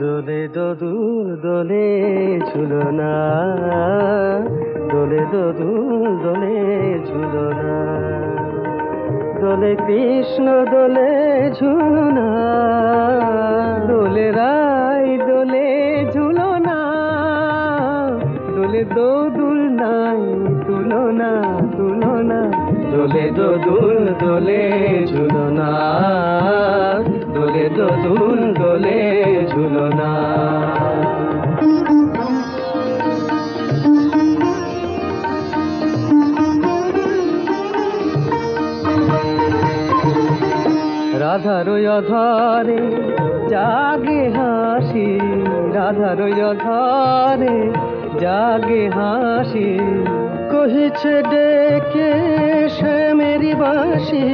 দোলে দোদুল দোলে ঝুলনা, দোলে দোদুল দোলে ঝুলনা, দোলে কৃষ্ণ দোলে ঝুলনা, দোলে রাই দোলে ঝুলনা, দোলে দোদুল নাই তুলনা তুলনা, দোলে দোদুল দোলে ঝুলনা, দোলে দোদুল দোলে ঝুলনা। রাধার অধরে জাগে হাসি, রাধার অধরে জাগে হাসি, কহিছে ডেকে শ্যামের বাঁশি,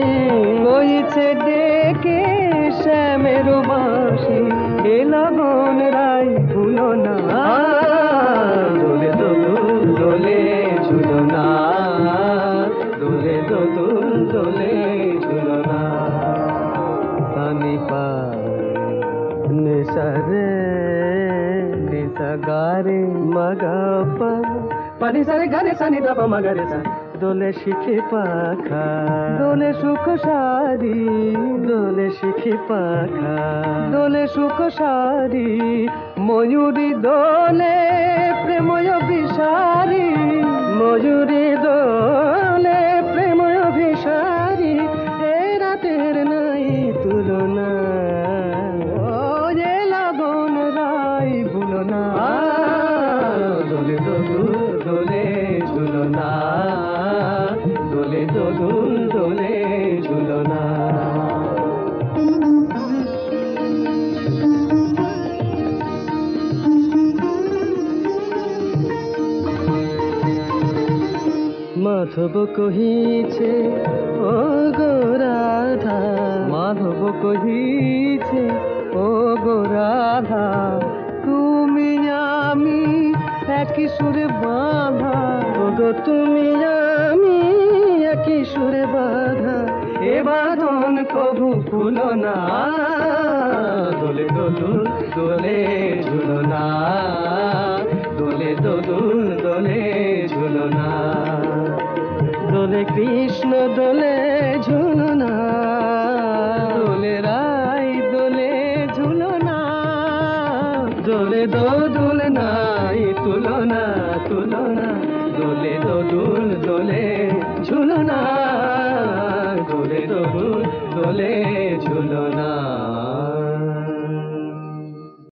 কহিছে ডেকে শ্যামের বাঁশি, এ লগন রাই ভুলো না, দোলে দোদুল দোলে ঝুলনা, দোলে দোদুল দোলে ঝুলনা। সানি পা নিসা রে নিসা গা রে মগা পা, পানি সারে গারে সানি দা পা মগা রে সা, দোলে শিখে পাখা দোলে সুখ সারি, দোলে শিখে পাখা দোলে সুখ সারি, ময়ূরী দোলে প্রেময় বিসারি, ময়ূরী দোলে প্রেময় বিসারি, এ রাতের নাই তুলনা, ও যে লগন রাই ভুলো না, দোলে দোদুল দোলে ঝুলনা, দোলে দোদুল দোলে ঝুলনা। মাধব কহিছে ও গো রাধা, মাধব কহিছে ও গো রাধা, তুমি আমি একই সুরে বাঁধা, ও গো তুমি আমি একই সুরে বাঁধা, এ বাঁধন কবু খুলো না, দোলে দোদুল দোলে ঝুলনা, দোলে দোদুল দোলে ঝুলনা, দোলে কৃষ্ণ দোলে ঝুলনা, দোলে রাই দোলে ঝুলনা, দোলে দোদুল নাই তুলনা তুলনা, দোলে দোদুল দোলে ঝুলনা, দোলে দোদুল দোলে ঝুলনা।